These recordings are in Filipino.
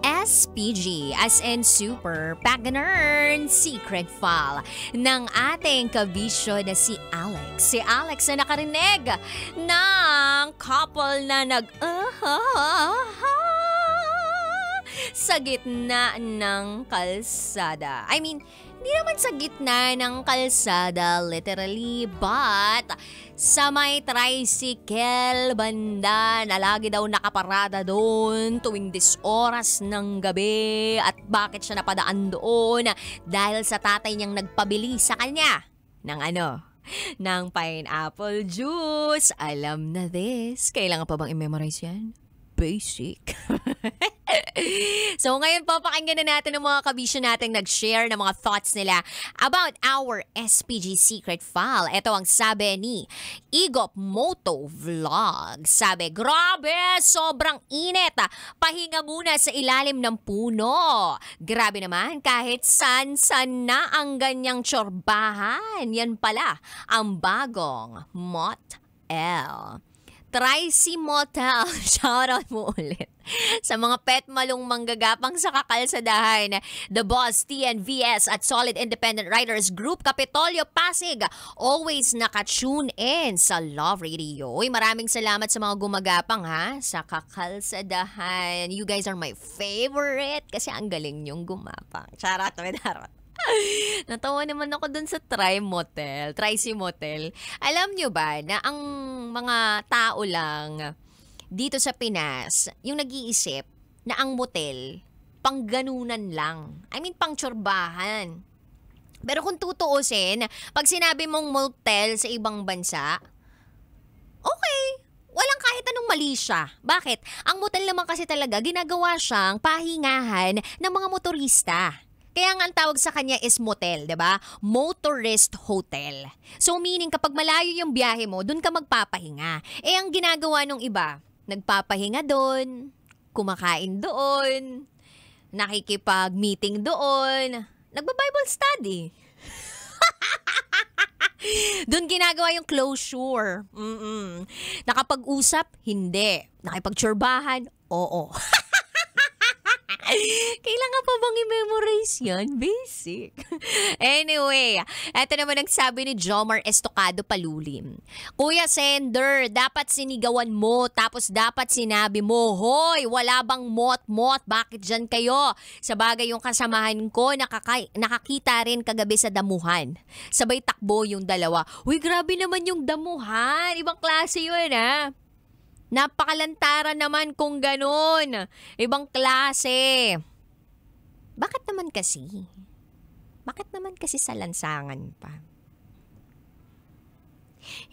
SPG as in Super Pagganern Secret File ng ating kabisyo na si Alex. Si Alex na nakarinig ng couple na sa gitna ng kalsada. I mean, hindi naman sa gitna ng kalsada literally, but sa may tricycle banda na lagi daw nakaparada doon tuwing oras ng gabi. At bakit siya napadaan doon? Dahil sa tatay niyang nagpabili sa kanya ng ng pineapple juice. Alam na this. Kailangan pa bang i-memorize yan? Basic. So ngayon po, pakinggan na natin ang mga kabisyo natin nag-share ng mga thoughts nila about our SPG Secret File. Ito ang sabi ni Igop Moto Vlog. Sabi, grabe, sobrang init. Pahinga muna sa ilalim ng puno. Grabe naman, kahit san-san na ang ganyang tsorbahan. Yan pala ang bagong Mot-L. Try si Motel. Shoutout mo ulit. Sa mga pet malong manggagapang sa kakalsadahan, The Boss, TNVS at Solid Independent Writers Group, Kapitolyo, Pasig. Always naka-tune in sa Love Radio. Uy, maraming salamat sa mga gumagapang sa kakalsadahan. You guys are my favorite kasi ang galing niyong gumapang. Charot, medarot. Natawa naman ako dun sa Try si Motel. Alam nyo ba na ang mga tao lang dito sa Pinas, yung nag-iisip na ang motel, pangganunan lang. I mean, pangtsorbahan. Pero kung tutuusin, pag sinabi mong motel sa ibang bansa, okay, walang kahit anong mali siya. Bakit? Ang motel naman kasi talaga, ginagawa siyang pahingahan ng mga motorista. Kaya nga ang tawag sa kanya is motel, 'di ba? Motorist hotel. So meaning kapag malayo yung biyahe mo, doon ka magpapahinga. Eh ang ginagawa ng iba, nagpapahinga doon, kumakain doon, nakikipag-meeting doon, nagba-Bible study. Doon ginagawa yung closure. Nakapag-usap? Hindi. Nakipagtsorbahan? Oo. Kailangan pa bang i-memorize yan? Basic. Anyway, eto naman ang sabi ni Jomar Estocado Palulim. Kuya Sender, dapat sinigawan mo tapos dapat sinabi mo, hoy, wala bang mot-mot? Bakit dyan kayo? Sa bagay yung kasamahan ko, nakakita rin kagabi sa damuhan. Sabay takbo yung dalawa. Uy, grabe naman yung damuhan. Ibang klase yun, Napakalantaran naman kung ganun. Ibang klase. Bakit naman kasi? Bakit naman kasi sa lansangan pa?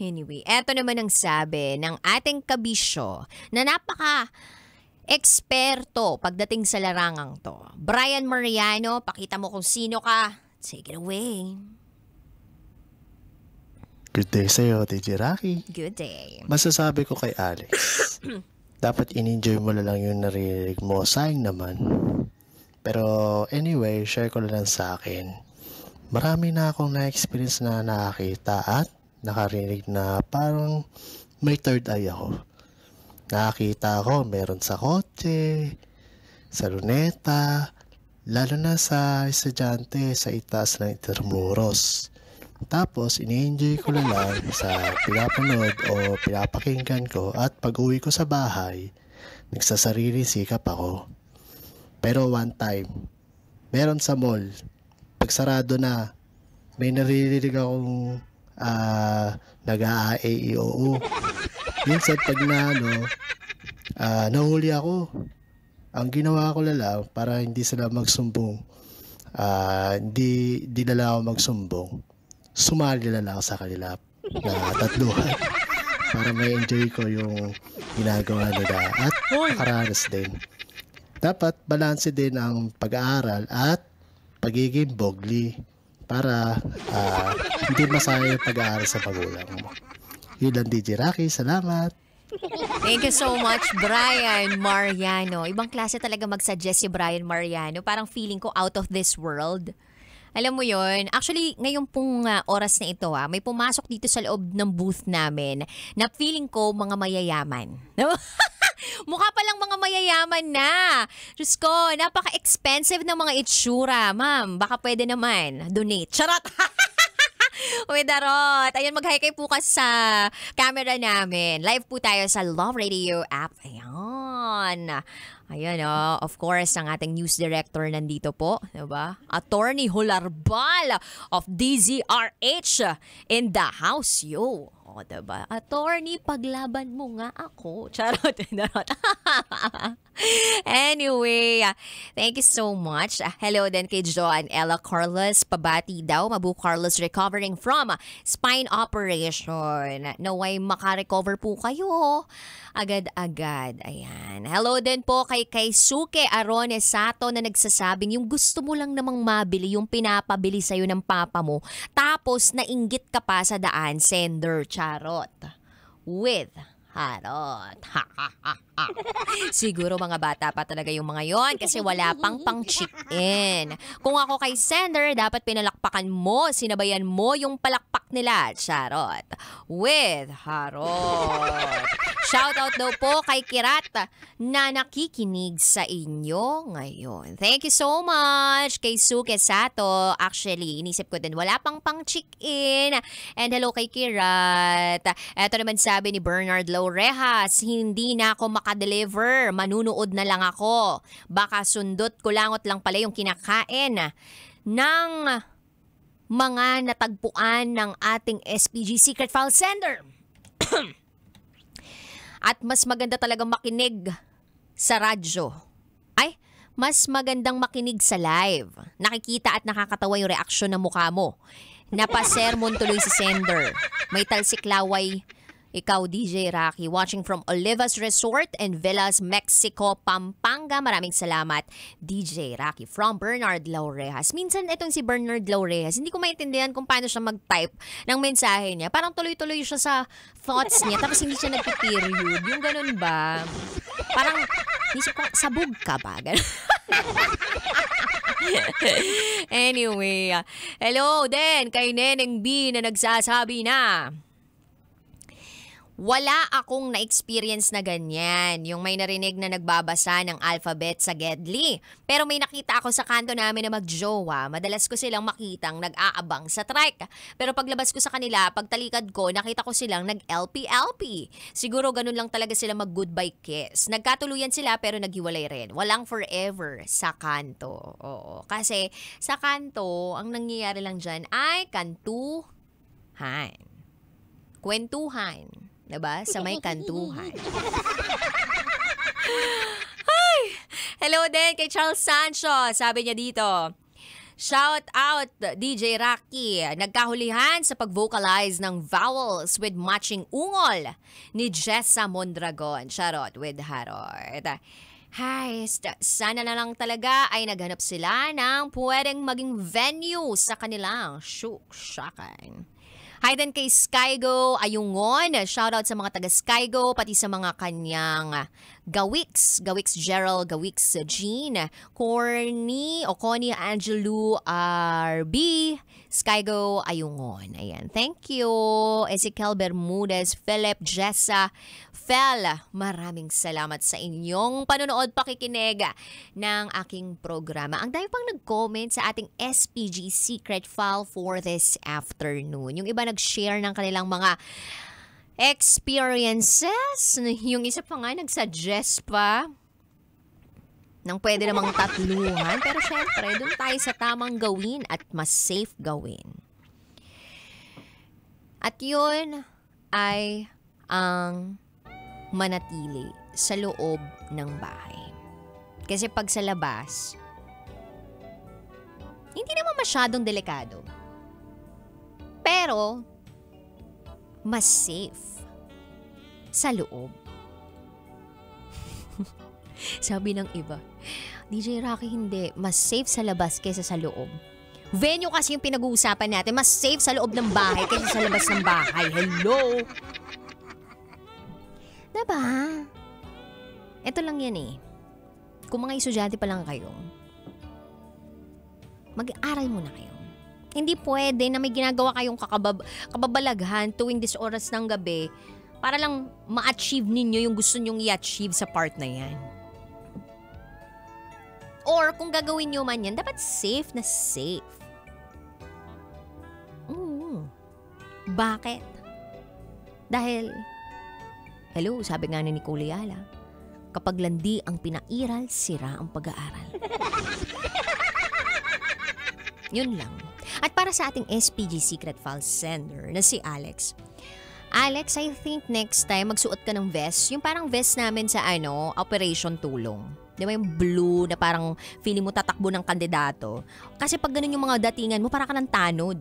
Anyway, eto naman ang sabi ng ating kabisyo na napaka-eksperto pagdating sa larangang to. Brian Mariano, pakita mo kung sino ka. Take it away. Good day sa'yo, DJ Rocky. Good day. Masasabi ko kay Alex, dapat in-enjoy mo na lang yung narinig mo. Sayang naman. Pero anyway, share ko lang sa akin. Marami na akong na-experience na nakakita at nakarinig na parang may third eye ako. Nakakita ako meron sa kotse, sa luneta, lalo na sa estudyante sa itaas ng Intermuros. Tapos, ini-enjoy ko lang sa pinapanood o pinapakinggan ko at pag-uwi ko sa bahay, nagsasarili sikap ako. Pero one time, meron sa mall, pag sarado na, may naririnig akong nag-a-AEOO. Minsan pag nahuli ako. Ang ginawa ko lang para hindi sila magsumbong, hindi nila ako magsumbong. Sumali na lang ako sa kanila na tatluhan para may enjoy ko yung ginagawa nila at makaranas din. Dapat balanse din ang pag-aaral at pagiging bogli para hindi masaya yung pag-aaral sa magulang mo. Yun lang, DJ Rocky. Salamat. Thank you so much, Brian Mariano. Ibang klase talaga mag-suggest si Brian Mariano. Parang feeling ko out of this world. Alam mo yon, actually ngayon pong oras na ito may pumasok dito sa loob ng booth namin na feeling ko mga mayayaman. Mukha pa lang mga mayayaman na. Diyos ko, napaka-expensive ng mga itsura. Ma'am, baka pwede naman. Donate. Charot! Uy, Darot. Ayun, mag-hi kayo po kasi sa camera namin. Live po tayo sa Love Radio app. Ayan. Ayan, of course, ang ating news director nandito po, diba? Attorney Hularbal of DZRH in the house, yo. O, diba? Attorney, paglaban mo nga ako. Charot. Anyway, thank you so much. Hello din kay Joan Ella Carlos. Pabati daw, Mabu Carlos recovering from spine operation. Naway makarecover po kayo agad-agad. Ayan. Hello din po kay Keisuke Arones Sato na nagsasabing yung gusto mo lang namang mabili yung pinapabili sa'yo ng papa mo. Tapos nainggit ka pa sa daan, sender. Charot. With harot. Siguro mga bata pa talaga yung mga yon kasi wala pang pang-chick-in. Kung ako kay sender, dapat pinalakpakan mo, sinabayan mo yung palakpak nila. Charot. With harot. Shoutout daw po kay Kirat na nakikinig sa inyo ngayon. Thank you so much kay Suke Sato. Actually, inisip ko din wala pang pang-chick-in. And hello kay Kirat. Eto naman sabi ni Bernard Laurejas, hindi na ako makadeliver. Manunood na lang ako. Baka sundot kulangot lang pala yung kinakain ng mga natagpuan ng ating SPG Secret File Sender. At mas maganda talagang makinig sa radyo. Ay, mas magandang makinig sa live. Nakikita at nakakatawa yung reaksyon ng mukha mo. Napasermon tuloy si sender. May talsik laway. Ikaw, DJ Rocky, watching from Olivas Resort and Villas, Mexico, Pampanga. Maraming salamat, DJ Rocky from Bernard Laurejas. Minsan itong si Bernard Laurejas, hindi ko maintindihan kung paano siya mag-type ng mensahe niya. Parang tuloy-tuloy siya sa thoughts niya, tapos hindi siya nagpiperiod. Yung ganun ba? Parang, isip ko, sabog ka ba? Anyway, hello din kay Neneng B na nagsasabi na, wala akong na-experience na ganyan, yung may narinig na nagbabasa ng alphabet sa Gedli. Pero may nakita ako sa kanto namin na magjowa, madalas ko silang makitang nag-aabang sa trike. Pero paglabas ko sa kanila, pagtalikad ko, nakita ko silang nag-LP-LP. Siguro ganun lang talaga sila mag-goodbye kiss. Nagkatuluyan sila pero naghiwalay rin. Walang forever sa kanto. Oo. Kasi sa kanto, ang nangyayari lang dyan ay kantuhan. Kwentuhan. Diba? Sa may kantuhan. Ay! Hello din kay Charles Sancho. Sabi niya dito, shout out DJ Rocky. Nagkahulihan sa pag-vocalize ng vowels with matching ungol ni Jessa Mondragon. Charot with Harot. Hay, sana na lang talaga ay naghanap sila ng pwedeng maging venue sa kanilang shukshakan. Hi din kay Skygo Ayungon. Shoutout sa mga taga Skygo, pati sa mga kanyang Gawix Gerald, Gawix Jean, Connie Angelou RB, Skygo Ayungon. Ayan, thank you. Ezekiel Bermudez, Philip Jessa, Fel, maraming salamat sa inyong panonood, pakikinig ng aking programa. Ang dami pang nag-comment sa ating SPG Secret File for this afternoon. Yung iba nag-share ng kanilang mga experiences. Yung isa pa nga nag-suggest pa ng pwede namang tatluhan. Pero syempre, dun tayo sa tamang gawin at mas safe gawin. At yun ay ang manatili sa loob ng bahay. Kasi pag sa labas, hindi naman masyadong delikado. Pero, mas safe sa loob. Sabi ng iba, DJ Rocky, hindi. Mas safe sa labas kaysa sa loob. Venue kasi yung pinag-uusapan natin. Mas safe sa loob ng bahay kaysa sa labas ng bahay. Hello? Diba? Ito lang yan eh. Kung mga estudyante pa lang kayo, mag-aral muna kayo. Hindi pwede na may ginagawa kayong kababalaghan tuwing this oras ng gabi, Para lang ma-achieve ninyo yung gusto nyong i-achieve sa part na yan. Or kung gagawin nyo man yan, dapat safe na safe. Bakit? Dahil, hello, sabi nga ni Nicole Ayala, kapag landi ang pinairal, sira ang pag-aaral. Yun lang. At para sa ating SPG Secret File sender na si Alex, I think next time magsuot ka ng vest. Yung parang vest namin sa Operation Tulong. Di ba yung blue na parang feeling mo tatakbo ng kandidato? Kasi pag ganun yung mga datingan mo, parang ka ng tanod.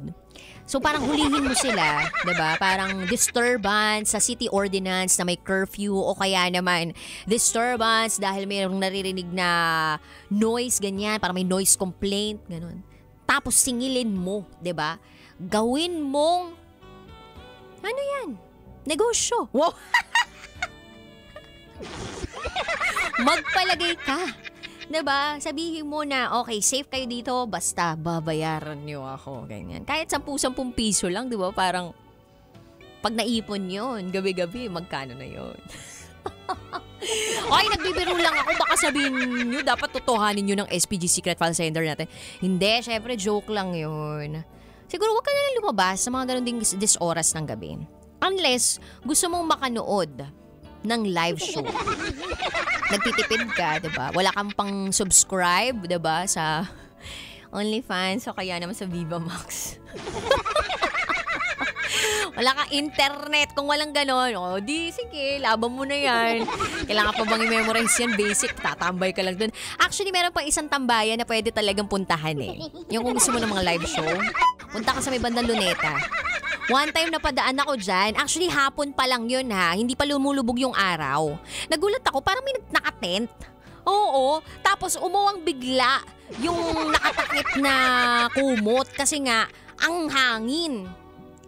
So parang hulihin mo sila, di ba? Parang disturbance sa city ordinance na may curfew o kaya naman disturbance dahil mayroong naririnig na noise, ganyan. Parang may noise complaint, ganun. Tapos singilin mo, di ba? Gawin mong ano yan? Negosyo. Wow! Magpalagay ka. Diba? Sabihin mo na, okay, safe kayo dito, basta babayaran niyo ako. Ganyan. Kahit 10-10 piso lang, diba? Parang, pag naipon yun, gabi-gabi, magkano na yun? Ay, nagbibiro lang ako. Baka sabihin nyo, dapat totohanin nyo ng SPG Secret File Sender natin. Hindi, syempre, joke lang yun. Siguro wag ka na lang lumabas sa mga ganun ding oras ng gabi. Unless gusto mong makanood ng live show. Nagtitipid ka, diba? Wala kang pang subscribe, diba? Sa OnlyFans o kaya naman sa Viva Max. Wala kang internet kung walang ganon. O, di, sige, laban mo na yan. Kailangan pa bang i-memorize yan? Basic, tatambay ka lang dun. Actually, meron pang isang tambayan na pwede talagang puntahan eh. Yung kung gusto mo ng mga live show, punta ka sa may bandang Luneta. One time napadaan ako dyan. Actually, hapon pa lang yun ha. Hindi pa lumulubog yung araw. Nagulat ako, parang may nakatent. Oo. Tapos umuwang bigla yung nakatakip na kumot kasi nga, ang hangin.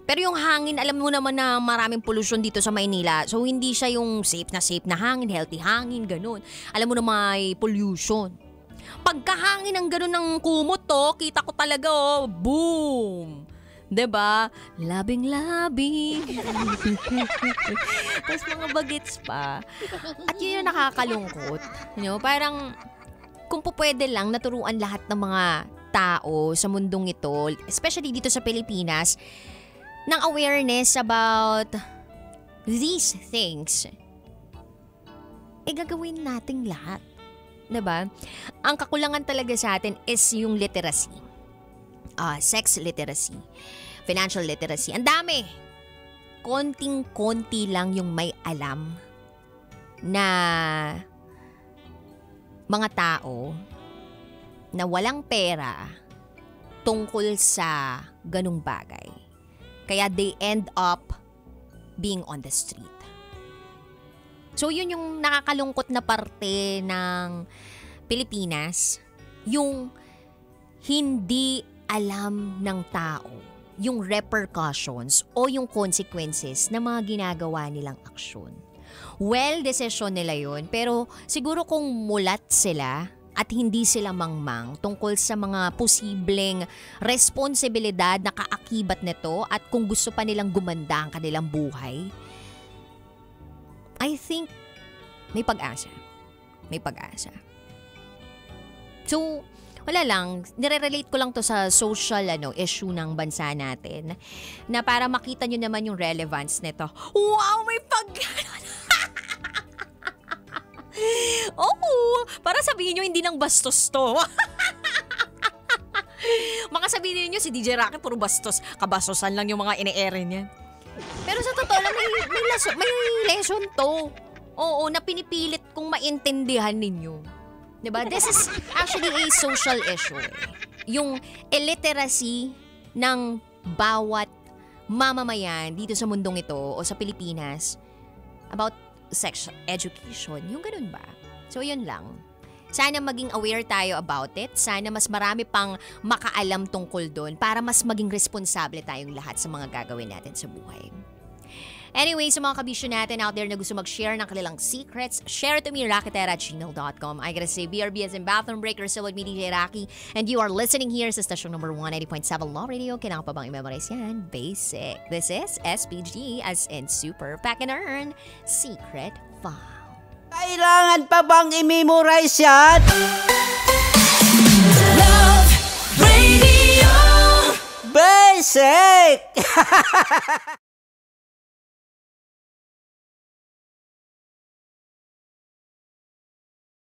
Pero yung hangin, alam mo naman na maraming pollution dito sa Maynila. So, hindi siya yung safe na hangin, healthy hangin, ganun. Alam mo na may pollution. Pagkahangin ng ganun ng kumot to, kita ko talaga boom! 'Di ba? Labing-labing. Tapos mga bagets pa. At yun yung nakakalungkot. You know, parang kung po pwede lang naturuan lahat ng mga tao sa mundong ito, especially dito sa Pilipinas, ng awareness about these things, gagawin nating lahat. 'Di ba? Ang kakulangan talaga sa atin is yung literacy. Sex literacy, financial literacy. Ang dami. Konting-konti lang yung may alam na mga tao na walang pera tungkol sa ganung bagay. Kaya they end up being on the street. So yun yung nakakalungkot na parte ng Pilipinas, yung hindi alam ng tao yung repercussions o yung consequences ng mga ginagawa nilang aksyon. Well, desisyon nila yun, pero siguro kung mulat sila at hindi sila mangmang tungkol sa mga posibleng responsibilidad na kaakibat nito at kung gusto pa nilang gumanda ang kanilang buhay, I think may pag-asa. May pag-asa. So, wala lang, nire-relate ko lang to sa social issue ng bansa natin na para makita nyo naman yung relevance nito. Wow, may oh, para sabihin nyo hindi nang bastos to. Makasabihin niyo si DJ Rocky puro bastos, kabastosan lang yung mga ine-ere niya. Pero sa totoo lang may lesson to. Oo, na pinipilit kong maintindihan ninyo. Diba? This is actually a social issue. Yung illiteracy ng bawat mamamayan dito sa mundong ito o sa Pilipinas about sex education. Yung ganun ba? So, yun lang. Sana maging aware tayo about it. Sana mas marami pang makaalam tungkol doon para mas maging responsable tayong lahat sa mga gagawin natin sa buhay. Anyway, sa mga kabisyo natin out there na gusto mag-share ng kanilang secrets, share it to me, raketera@gmail.com. I gotta say, BRB as in Bathroom Breaker, still with me, DJ Rocky. And you are listening here sa station number 180.7 Law Radio. Kailangan pa bang i-memorize yan? Basic. This is SPG as in Super Pack and Earn Secret File. Kailangan pa bang i-memorize yan? Love Radio. Basic!